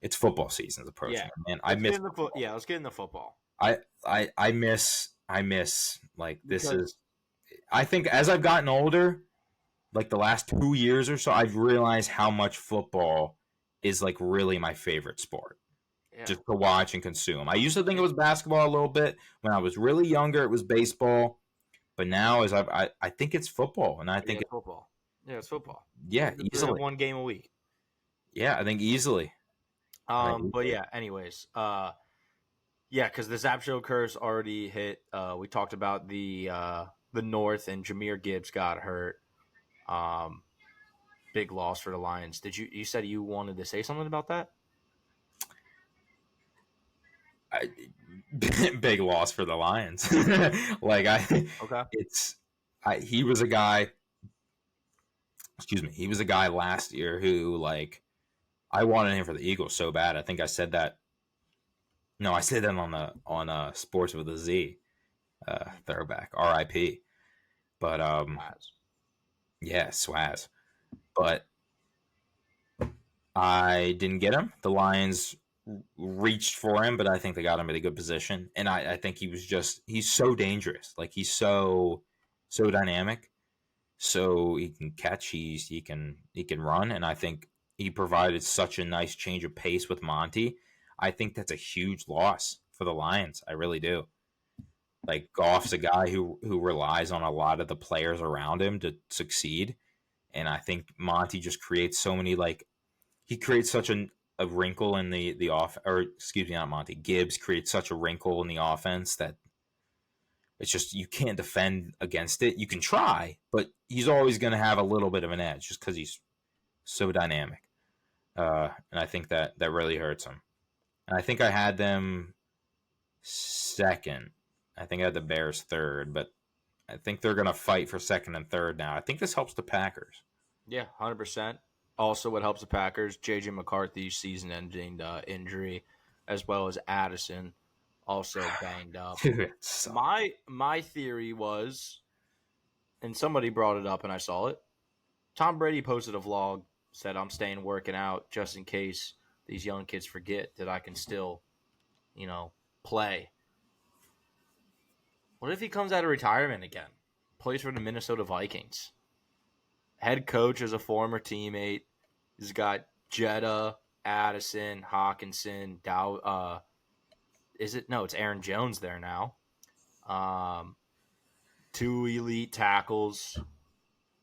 it's football season's approaching, Yeah. man. Let's get into let's get into football. I miss like this Because is. I think as I've gotten older, like the last 2 years or so, I've realized how much football is like really my favorite sport, yeah. just to watch and consume. I used to think it was basketball a little bit when I was really younger. It was baseball, but now as I think it's football, and I think It's football. Yeah, it's football. yeah, They have easily. one game a week. Yeah, I think easily. But yeah, anyways, yeah, because the Zap Show curse already hit. We talked about the North and Jahmyr Gibbs got hurt. Um, big loss for the Lions. You said you wanted to say something about that? I, big loss for the Lions. Like Okay. he was a guy. Excuse me, he was a guy last year who like I wanted him for the Eagles so bad. I think I said that. No, I said that on Sports with a Z, throwback, R.I.P. But yeah, Swaz. But I didn't get him. The Lions reached for him, but I think they got him at a good position. And I think he's so dangerous. Like he's so dynamic. So he can catch, he can run, and I think he provided such a nice change of pace with Monty. I think that's a huge loss for the Lions. I really do. Like Goff's a guy who relies on a lot of the players around him to succeed, and I think Monty just creates so many like he creates such a wrinkle in the off or excuse me, not Monty. Gibbs creates such a wrinkle in the offense that it's just you can't defend against it. You can try, but he's always going to have a little bit of an edge just because he's so dynamic. And I think that really hurts him. And I think I had them second. I think I had the Bears third, but I think they're going to fight for second and third now. I think this helps the Packers. Yeah, 100%. Also, what helps the Packers, J.J. McCarthy's season-ending injury, as well as Addison, also banged up. Dude, my theory was, and somebody brought it up and I saw it, Tom Brady posted a vlog, said, I'm staying working out just in case these young kids forget that I can still, play. What if he comes out of retirement again? Plays for the Minnesota Vikings. Head coach is a former teammate. He's got Jetta, Addison, Hawkinson, Dow. Is it? No, it's Aaron Jones there now. Two elite tackles.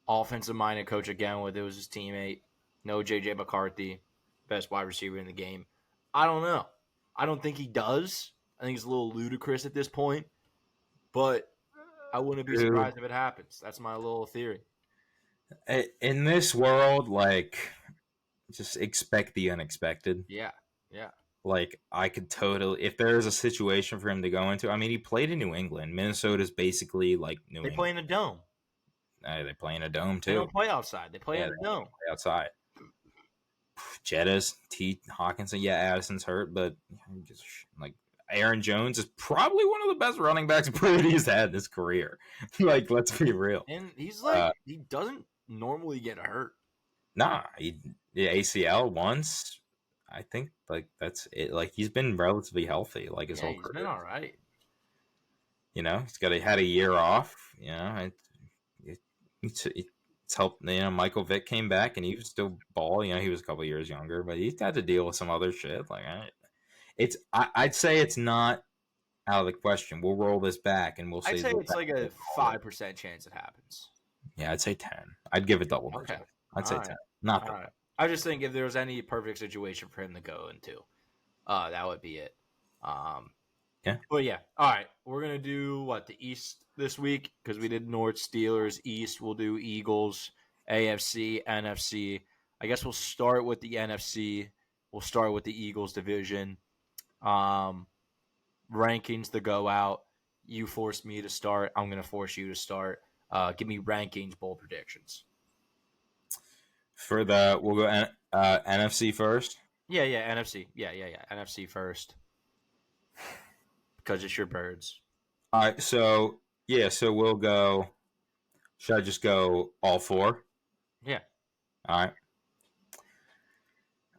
Offensive-minded coach again with it was his teammate. No J.J. McCarthy, best wide receiver in the game. I don't know. I don't think he does. I think it's a little ludicrous at this point. But I wouldn't be surprised if it happens. That's my little theory. In this world, like, just expect the unexpected. Yeah, yeah. Like, I could totally, if there's a situation for him to go into, I mean, he played in New England. Minnesota's basically like New England. They play in a dome. They play in a dome, too. They don't play outside. They play in a dome. Play outside. Jettas, Hawkinson, yeah, Addison's hurt, but just like Aaron Jones is probably one of the best running backs Brady's had in his career. Like, let's be real. And he's like, he doesn't normally get hurt. Nah, ACL once. I think like that's it. Like he's been relatively healthy, like his whole career. He's been all right. He's had a year off. It's helped. Michael Vick came back and he was still ball. He was a couple years younger, but he's had to deal with some other shit. Like I'd say it's not out of the question. We'll roll this back and we'll say I'd say it's like a 5% chance it happens. Yeah, I'd say 10. I'd give it double digits. Okay. I'd say 10. Not right. I just think if there was any perfect situation for him to go into, that would be it. Yeah. But yeah, all right. We're gonna do the East this week because we did North, Steelers. East, we'll do Eagles, AFC, NFC. I guess we'll start with the NFC. We'll start with the Eagles division. Rankings to go out. You forced me to start. I'm gonna force you to start. Give me rankings, bowl predictions. We'll go NFC first. Yeah, NFC. Yeah. NFC first. Because it's your birds. All right, so we'll go. Should I just go all four? Yeah. All right.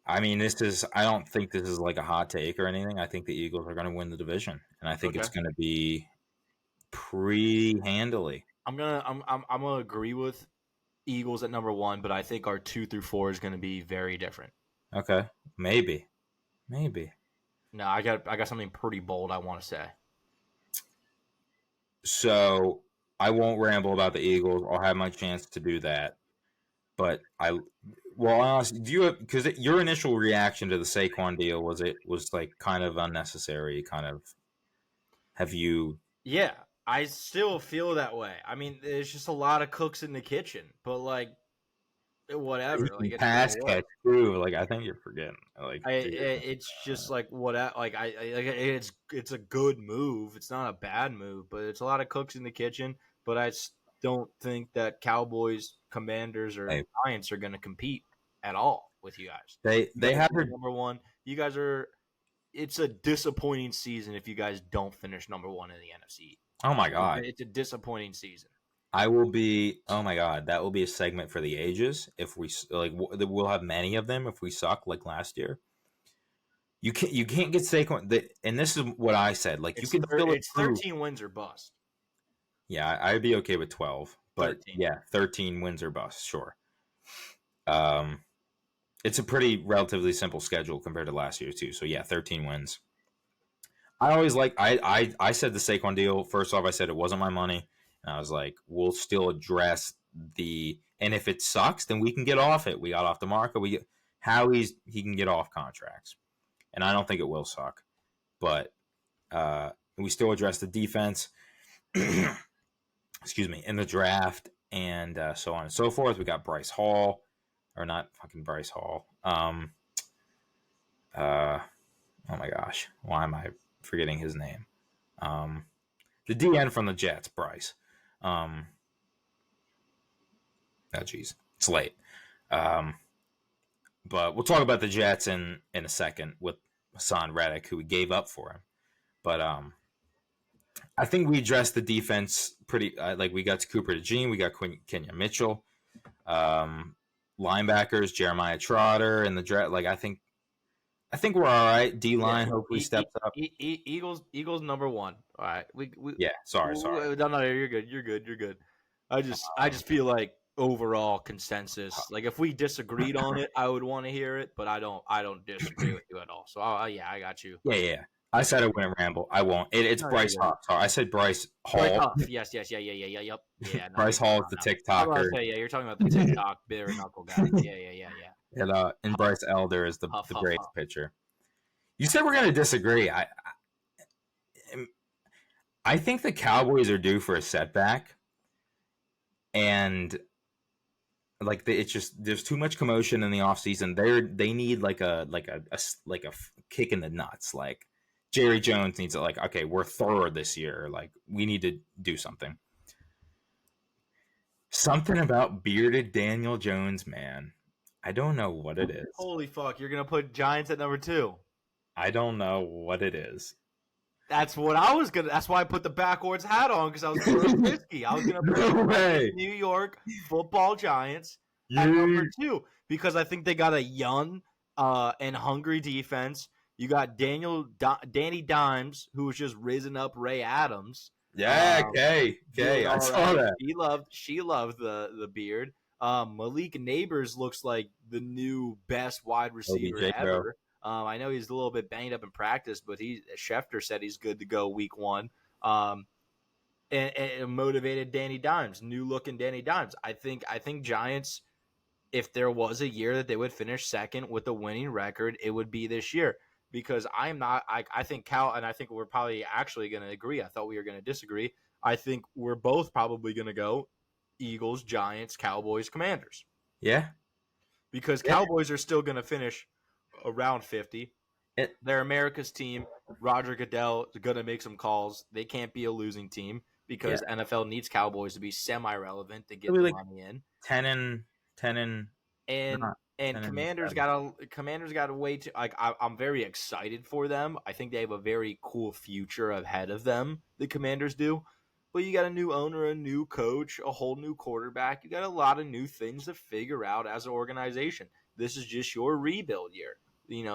I mean, I don't think this is like a hot take or anything. I think the Eagles are going to win the division, and I think Okay. it's going to be pretty handily. I'm gonna agree with Eagles at number 1, but I think our 2 through 4 is gonna be very different. Okay. Maybe. Maybe. No, I got something pretty bold I want to say. So I won't ramble about the Eagles. I'll have my chance to do that. But well, honestly, because your initial reaction to the Saquon deal was like kind of unnecessary, kind of, have you, Yeah, I still feel that way. I mean, there's just a lot of cooks in the kitchen, but like he whatever, like can it's gonna pass work. catch too. Like, I think you're forgetting. Like, It's just like what like like it's a good move. It's not a bad move, but it's a lot of cooks in the kitchen. But don't think that Cowboys, Commanders, or hey, Giants are going to compete at all with you guys. You they guys have are her. number 1. You guys are. It's a disappointing season if you guys don't finish number 1 in the NFC. Oh my god. It's a disappointing season. I will be. Oh my god, that will be a segment for the ages if we like. We'll have many of them if we suck like last year. You can't get Saquon. And this is what I said. Like, you can still It's improve. 13 wins or bust. Yeah, I'd be okay with 12, but 13. yeah, 13 wins or bust, sure. Um, it's a pretty relatively simple schedule compared to last year too. So yeah, 13 wins. I always I said the Saquon deal. First off, I said it wasn't my money, and I was like, we'll still address and if it sucks, then we can get off it. We got off the market. He can get off contracts, and I don't think it will suck, but we still address the defense. Excuse me, in the draft, and so on and so forth. We got Bryce Hall, or not fucking Bryce Hall. Uh, oh my gosh, why am I forgetting his name? The DN from the Jets, Bryce. Oh jeez, it's late. Um, but we'll talk about the Jets in a second with Hassan Reddick, who we gave up for him. But I think we addressed the defense pretty. Like, we got to Cooper DeJean, we got Kenyon Mitchell, linebackers Jeremiah Trotter, and the draft. Like, I think we're all right. D line hopefully steps up. Eagles number 1. All right. Yeah, sorry. No, you're good. You're good. You're good. I just feel like overall consensus. Like if we disagreed on it, I would want to hear it, but I don't disagree with you at all. So yeah, I got you. Yeah. I said I wouldn't ramble. I won't. It's No, Bryce Hall. Sorry, I said Bryce Hall. Yes. Yeah. Yep. Yeah. No, Bryce Hall is the TikToker. Yeah, you're talking about the TikTok bitter knuckle guy. Yeah. And Bryce Elder is the Huff, Braves huff. pitcher. You said we're going to disagree. I think the Cowboys are due for a setback, and like it's just there's too much commotion in the offseason. They need like a kick in the nuts. Like, Jerry Jones needs it. Like, okay, we're third this year. Like, we need to do something. Something about bearded Daniel Jones, man. I don't know what it is. Holy fuck! You're gonna put Giants at number 2. I don't know what it is. That's what I was gonna. That's why I put the backwards hat on because I was going risky. I was gonna put the New York Football Giants at number 2 because I think they got a young and hungry defense. You got Danny Dimes, who was just risen up Ray Adams. Yeah, okay. I saw that. She loved the beard. Malik Neighbors looks like the new best wide receiver OBJ, ever. I know he's a little bit banged up in practice, but Schefter said he's good to go week 1. And motivated Danny Dimes, new looking Danny Dimes. I think Giants, if there was a year that they would finish second with a winning record, it would be this year. Because I think Cal, and I think we're probably actually going to agree. I thought we were going to disagree. I think we're both probably going to go Eagles, Giants, Cowboys, Commanders. Yeah. Because Cowboys are still going to finish around 50. They're America's team. Roger Goodell is going to make some calls. They can't be a losing team because NFL needs Cowboys to be semi-relevant to get the money in. 10 and Commanders got to wait. I'm very excited for them. I think they have a very cool future ahead of them. The Commanders do. But you got a new owner, a new coach, a whole new quarterback. You got a lot of new things to figure out as an organization. this is just your rebuild year.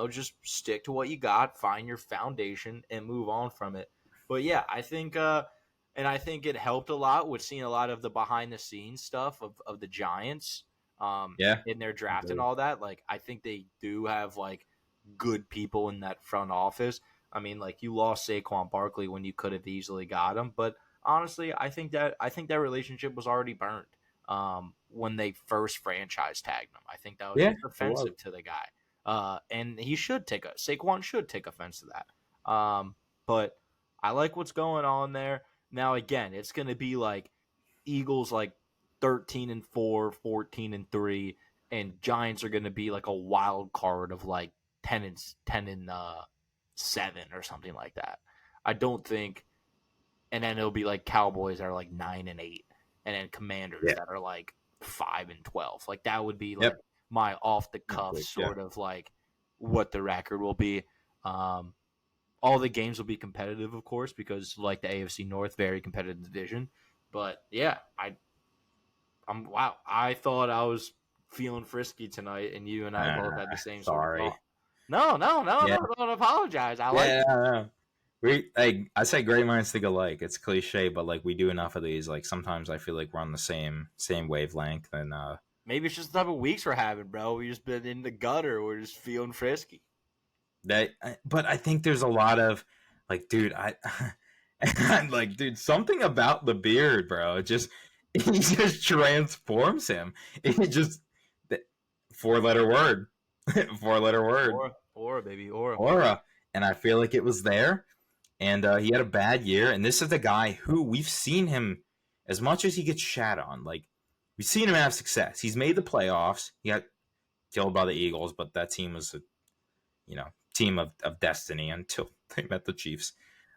Just stick to what you got, find your foundation, and move on from it. But yeah, I think it helped a lot with seeing a lot of the behind the scenes stuff of the Giants Yeah. in their draft and all that. Like, I think they do have like good people in that front office. I mean, like, you lost Saquon Barkley when you could have easily got him, but honestly, I think that relationship was already burned when they first franchise tagged him. I think that was Yeah. just offensive to the guy, and Saquon should take offense to that. But I like what's going on there. Now, again, it's going to be like Eagles like 13-4, 14-3, and Giants are going to be like a wild card of like 10-7 or something like that. I don't think, and then it'll be like Cowboys that are like 9-8, and then Commanders that are like 5-12. Like, that would be like my off the cuff sort of like what the record will be. All the games will be competitive, of course, because like the AFC North, very competitive division. But yeah, wow. I thought I was feeling frisky tonight, and you and I both had the same sort of thought. No, don't apologize. I like it. No. I say great minds think alike. It's cliche, but like we do enough of these. Like sometimes I feel like we're on the same wavelength. And maybe it's just the type of weeks we're having, bro. We just been in the gutter. We're just feeling frisky. But I think there's a lot of like, dude, I'm like, dude, something about the beard, bro. It just transforms him. It just 4-letter word, 4-letter word, Aura, baby, aura. And I feel like it was there. And he had a bad year. And this is the guy who we've seen him, as much as he gets shat on, like we've seen him have success. He's made the playoffs. He got killed by the Eagles, but that team was a team of destiny until they met the Chiefs.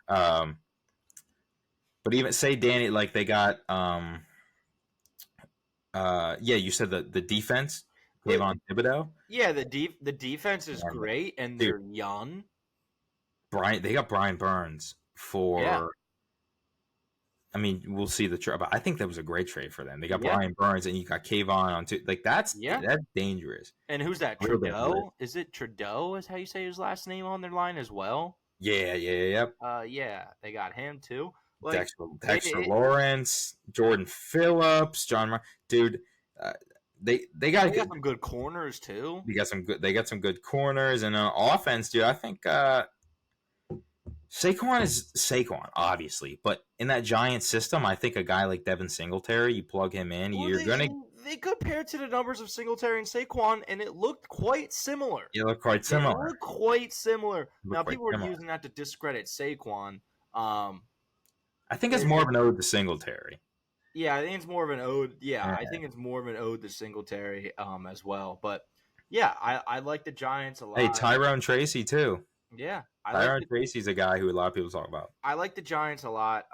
But even say Danny, like they got you said the defense, Kayvon Thibodeau. Yeah, the defense is great, and they're young. They got Brian Burns for. Yeah. I mean, we'll see the trade, but I think that was a great trade for them. They got Brian Burns, and you got Kayvon on too. Like that's dangerous. And who's that? Trudeau? Is it Trudeau? Is how you say his last name on their line as well? Yeah. Yeah, they got him too. Like, Dexter Lawrence, Jordan Phillips, dude. They got some good corners too. They got some good corners and offense, dude. I think Saquon is Saquon, obviously, but in that Giant system, I think a guy like Devin Singletary, you plug him in, They compared to the numbers of Singletary and Saquon, and it looked quite similar. Now, people are using that to discredit Saquon. I think it's more of an ode to Singletary. Yeah, I think it's more of an ode. Yeah, I think it's more of an ode to Singletary as well. But yeah, I like the Giants a lot. Hey, Tyrone Tracy too. Yeah, Tyrone Tracy's a guy who a lot of people talk about. I like the Giants a lot.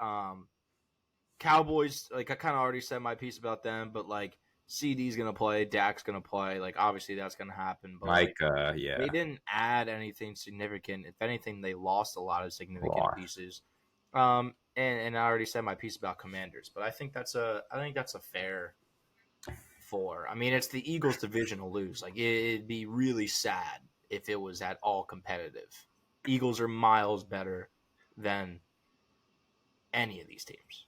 Cowboys, like I kind of already said my piece about them, but like CD's gonna play, Dak's gonna play. Like obviously that's gonna happen. But they didn't add anything significant. If anything, they lost a lot of significant pieces. And I already said my piece about Commanders, but I think that's a fair 4. I mean, it's the Eagles' division to lose. Like it'd be really sad if it was at all competitive. Eagles are miles better than any of these teams.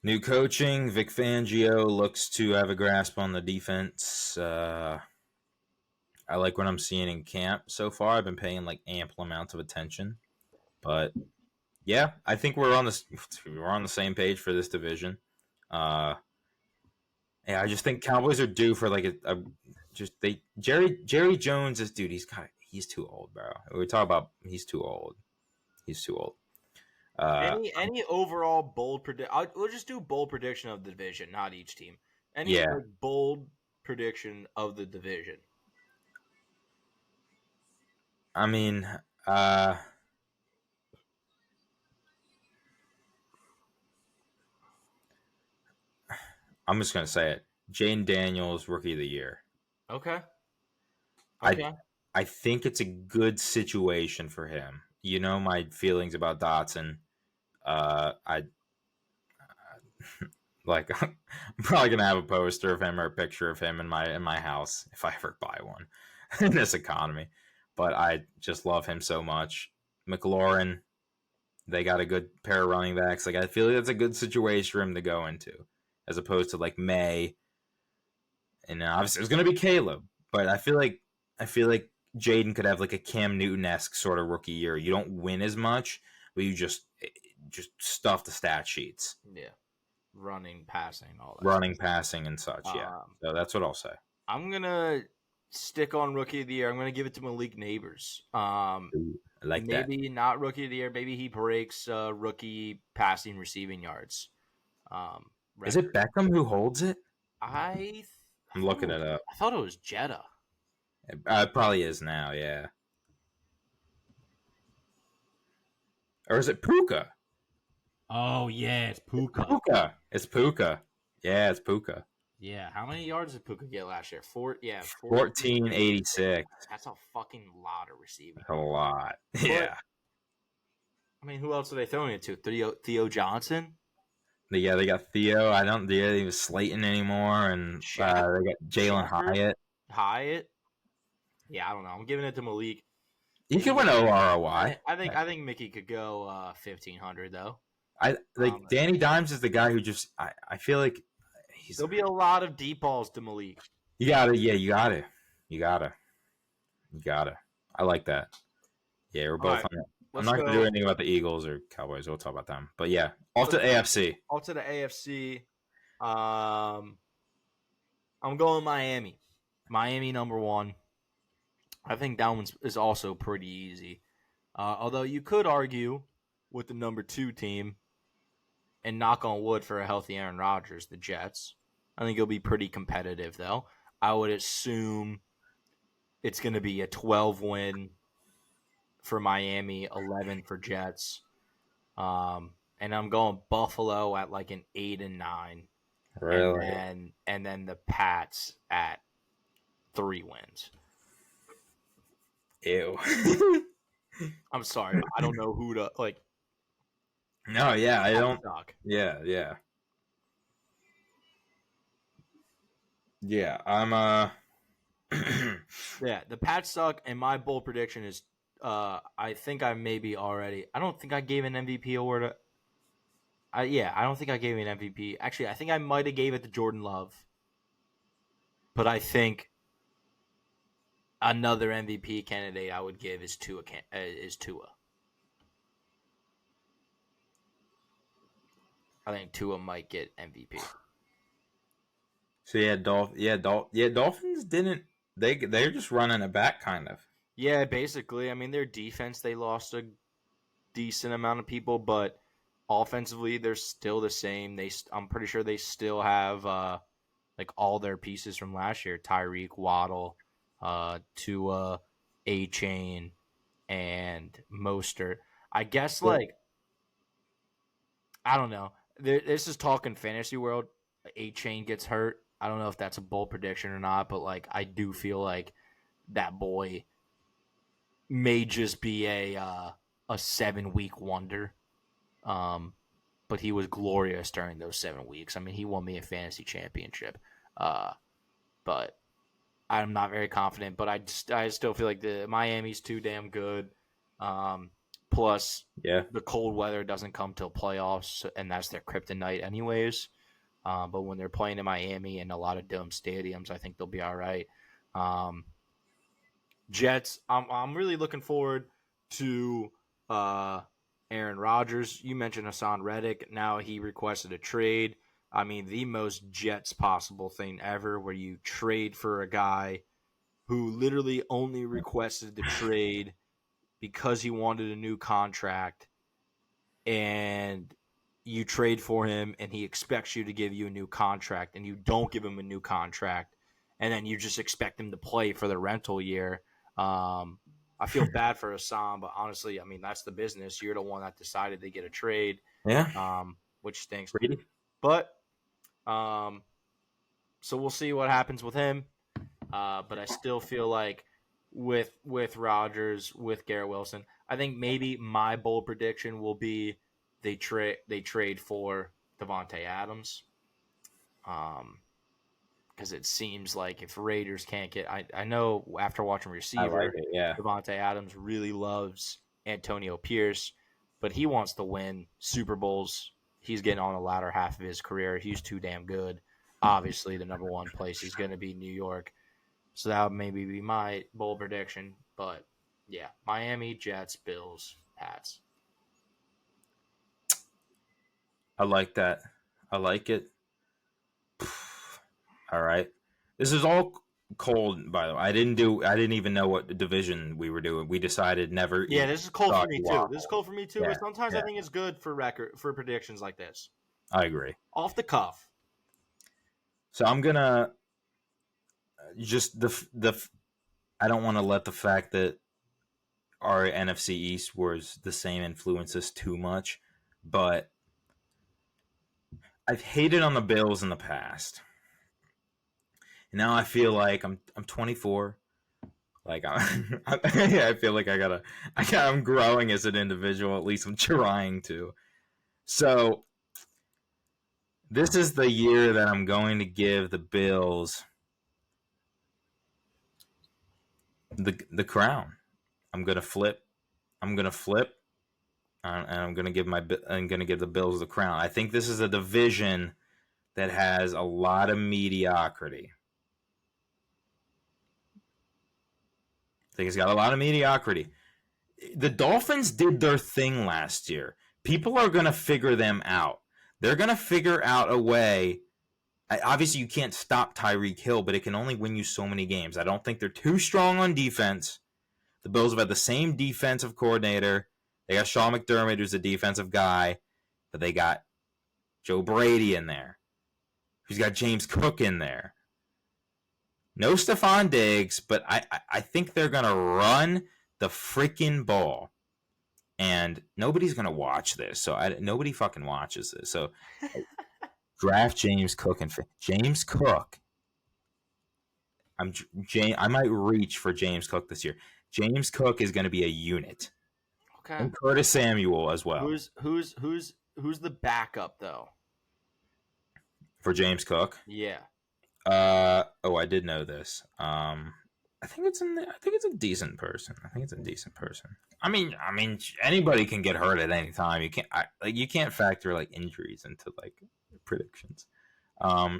New coaching, Vic Fangio looks to have a grasp on the defense. I like what I'm seeing in camp so far. I've been paying like ample amounts of attention, but yeah, I think we're on the same page for this division. I just think Cowboys are due for like Jerry Jones is he's too old, bro. We talk about he's too old. Any overall bold prediction? We'll just do bold prediction of the division, not each team. Any bold prediction of the division? I mean, I'm just gonna say it. Jane Daniels, Rookie of the Year. Okay. I think it's a good situation for him. You know my feelings about Dotson. Like, I'm probably gonna have a poster of him or a picture of him in my house if I ever buy one in this economy. But I just love him so much. McLaurin, they got a good pair of running backs. Like, I feel like that's a good situation for him to go into, as opposed to like May, and obviously it's gonna be Caleb. But I feel like Jaden could have like a Cam Newton-esque sort of rookie year. You don't win as much, but you just stuff the stat sheets, Yeah, running, passing, all that running, stuff. passing, and such. Yeah, Um, so that's what I'll say. I'm gonna stick on rookie of the year. I'm gonna give it to Malik Neighbors. Ooh, I like that. Maybe not rookie of the year. Maybe he breaks rookie passing receiving yards Is it record. Beckham who holds it? I I'm looking it up. I thought it was Jetta. It probably is now. Yeah, or is it Puka? Oh yeah, it's Puka. Puka. It's Puka. Yeah, it's Puka. Yeah, how many yards did Puka get last year? 1486. That's a fucking lot of receiving. A lot. But, Yeah. I mean, who else are they throwing it to? Theo Johnson? Yeah, they got Theo. I don't even Slayton anymore, and they got Jalen Hyatt. Yeah, I don't know. I'm giving it to Malik. He could win OROY. I think Mickey could go 1,500 though. I like Danny Dimes is the guy who just I feel like there'll be a lot of deep balls to Malik. You gotta. I like that. Yeah, we're both right, on it. I'm not going to do anything about the Eagles or Cowboys. We'll talk about them. But yeah, off to the AFC. Off to the AFC. I'm going Miami. Miami number one. I think that one is also pretty easy. Although you could argue with the number 2 team, and knock on wood for a healthy Aaron Rodgers, the Jets. I think it'll be pretty competitive, though. I would assume it's going to be a 12-win for Miami, 11 for Jets. And I'm going Buffalo at like an 8-9. Really? And then the Pats at 3 wins. Ew. I'm sorry. I don't know who to like. No, yeah, I don't. Suck. Yeah. Yeah, I'm Yeah, the Pats suck, and my bold prediction is I think I maybe already. I don't think I gave an MVP award. I don't think I gave an MVP. Actually, I think I might have gave it to Jordan Love. But I think another MVP candidate I would give is Tua. I think Tua might get MVP. So Dolphins didn't. They're just running it back, kind of. Yeah, basically. I mean, their defense, they lost a decent amount of people, but offensively, they're still the same. I'm pretty sure they still have like all their pieces from last year: Tyreek, Waddle, Tua, A-Chain, and Mostert. I guess I don't know. This is talking fantasy world. A-Chain gets hurt. I don't know if that's a bold prediction or not, but I do feel like that boy may just be a 7-week wonder. But he was glorious during those 7 weeks. I mean, he won me a fantasy championship. But I'm not very confident. But I still feel like the Miami's too damn good. Plus, the cold weather doesn't come till playoffs, and that's their kryptonite anyways. But when they're playing in Miami and a lot of dome stadiums, I think they'll be all right. Jets, I'm really looking forward to Aaron Rodgers. You mentioned Hassan Reddick. Now he requested a trade. I mean, the most Jets possible thing ever, where you trade for a guy who literally only requested the trade because he wanted a new contract, and you trade for him and he expects you to give you a new contract, and you don't give him a new contract, and then you just expect him to play for the rental year. I feel bad for Hassan, but honestly, I mean, that's the business. You're the one that decided to get a trade, which stinks. But so we'll see what happens with him. But I still feel like with Rodgers, with Garrett Wilson, I think maybe my bold prediction will be they trade for Devontae Adams. Because it seems like if Raiders can't get, I know after watching I receiver, like it. Yeah. Devontae Adams really loves Antonio Pierce, but he wants to win Super Bowls. He's getting on the latter half of his career. He's too damn good. Obviously, the number one place is going to be New York. So that would maybe be my bold prediction. But yeah, Miami, Jets, Bills, Pats. I like that. I like it. All right. This is all cold, by the way. I didn't even know what division we were doing. We decided never. Yeah, this is cold for me too. Wow. This is cold for me too. Yeah, But sometimes yeah. I think it's good for predictions like this. I agree. Off the cuff. So I'm gonna just I don't want to let the fact that our NFC East was the same influence us too much, but I've hated on the Bills in the past. And now I feel like I'm 24. Like I feel like I'm growing as an individual. At least I'm trying to. So this is the year that I'm going to give the Bills the crown. I'm gonna flip. I'm gonna flip, and I'm gonna give the Bills the crown. I think this is a division that has a lot of mediocrity. I think it's got a lot of mediocrity. The Dolphins did their thing last year. People are going to figure them out. They're going to figure out a way. Obviously, you can't stop Tyreek Hill, but it can only win you so many games. I don't think they're too strong on defense. The Bills have had the same defensive coordinator. They got Sean McDermott, who's a defensive guy, but they got Joe Brady in there, who's got James Cook in there. No Stephon Diggs, but I think they're going to run the freaking ball. And nobody's going to watch this. So nobody fucking watches this. So draft James Cook. James Cook. I might reach for James Cook this year. James Cook is going to be a unit. Okay. And Curtis Samuel as well. Who's the backup though? For James Cook? Yeah. I did know this. I think it's a decent person. I mean, anybody can get hurt at any time. You can't factor like injuries into like predictions.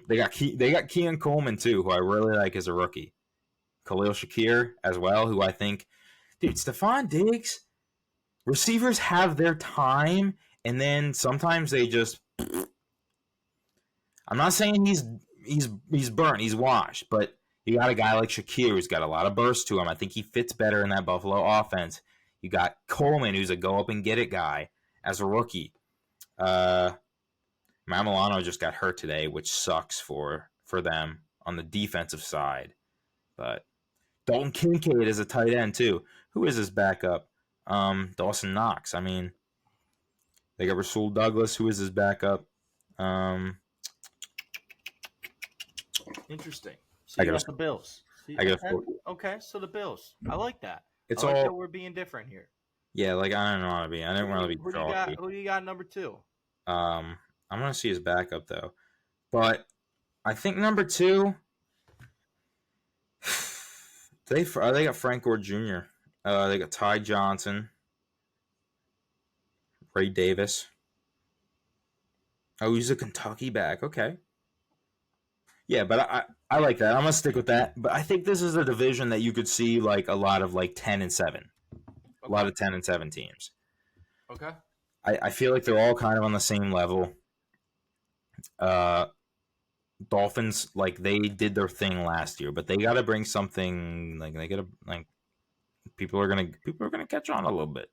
They got Keon Coleman too, who I really like as a rookie. Khalil Shakir as well, who I think, dude, Stephon Diggs. Receivers have their time, and then sometimes they just. I'm not saying he's burnt, he's washed, but you got a guy like Shakir who's got a lot of burst to him. I think he fits better in that Buffalo offense. You got Coleman, who's a go up and get it guy as a rookie. Mamilano just got hurt today, which sucks for them on the defensive side. But Dalton Kincaid is a tight end too. Who is his backup? Dawson Knox. I mean, they got Rasul Douglas, who is his backup. Interesting. So you got the Bills. Okay, so the Bills. I like that. It's I like all that we're being different here. Yeah, like I don't want to be. I didn't want to be. Who do you got number 2? I'm gonna see his backup though, but I think number 2. They got Frank Gore Jr. They got Ty Johnson, Ray Davis. Oh, he's a Kentucky back. Okay. Yeah, but I like that. I'm gonna stick with that. But I think this is a division that you could see like a lot of like 10-7, a lot of 10-7 teams. Okay. I feel like they're all kind of on the same level. Dolphins, like they did their thing last year, but they got to bring something. Like they got to like people are gonna catch on a little bit.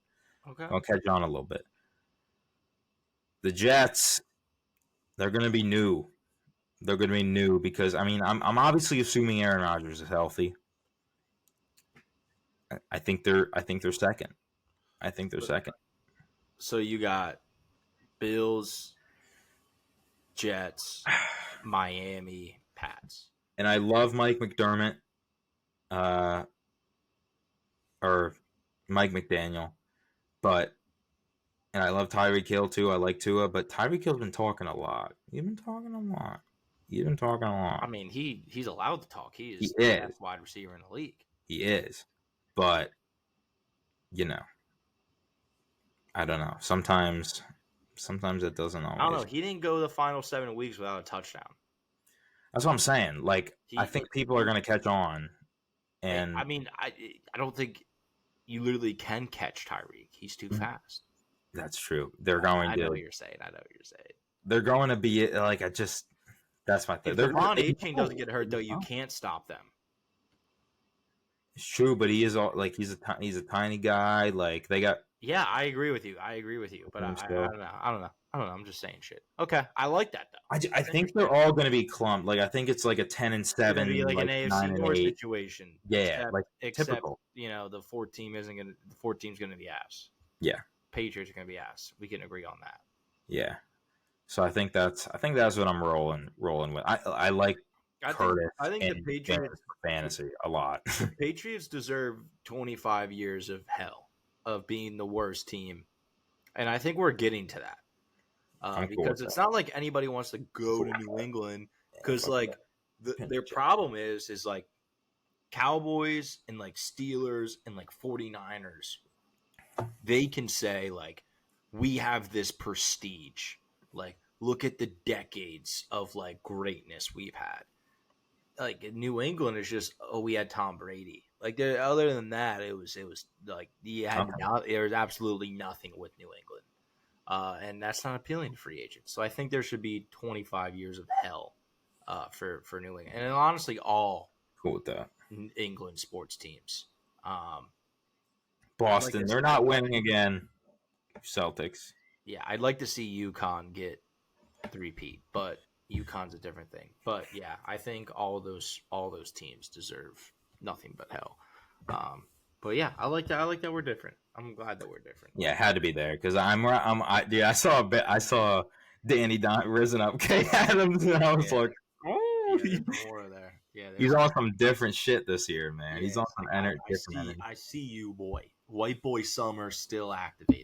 Okay. I'll catch on a little bit. The Jets, they're gonna be new. They're going to be new because I'm obviously assuming Aaron Rodgers is healthy. I think they're second. I think they're second. So you got Bills, Jets, Miami, Pats. And I love Mike McDermott, or Mike McDaniel, and I love Tyreek Hill too. I like Tua, but Tyreek Hill's been talking a lot. He's been talking a lot. He's been talking a lot. I mean, he's allowed to talk. He is He the is. best wide receiver in the league. He is. But, I don't know. Sometimes it doesn't always. I don't know. He didn't go the final 7 weeks without a touchdown. That's what I'm saying. Like, I think people are going to catch on. And I mean, I don't think you literally can catch Tyreek. He's too fast. that's true. They're going I to. know what you're saying. They're going to be like, that's my thing. If Devon A-Chain doesn't get hurt, though, you can't stop them. It's true, but he is like he's a tiny guy. Like they got. Yeah, I agree with you. But I don't know. I'm just saying shit. Okay, I like that though. I think they're all going to be clumped. Like I think it's like a 10-7, It's gonna be like an AFC North situation. Yeah, except typical. The fourth team's gonna be ass. Yeah, Patriots are gonna be ass. We can agree on that. Yeah, so I think that's what I'm rolling with. I like Curtis. I think the Patriots for fantasy a lot. The Patriots deserve 25 years of hell of being the worst team, and I think we're getting to that because it's not like anybody wants to go to New England because like their problem is like Cowboys and like Steelers and like 49ers, they can say like we have this prestige, like look at the decades of like greatness we've had. Like New England is just we had Tom Brady. Like other than that, it was like there was absolutely nothing with New England, and that's not appealing to free agents. So I think there should be 25 years of hell for New England, and honestly, all cool with that. England sports teams. Boston, they're not winning again. Celtics. Yeah, I'd like to see UConn get 3-peat, but UConn's a different thing. But yeah, I think all those teams deserve nothing but hell. But yeah, I like that we're different. I'm glad that we're different. Yeah, it had to be there because I saw a bit. I saw Danny risen up Kay Adams, and I was like, oh, more there. Yeah, he's on some different shit this year, man. Yeah, he's on some different energy. I see you, boy. White boy summer still activated.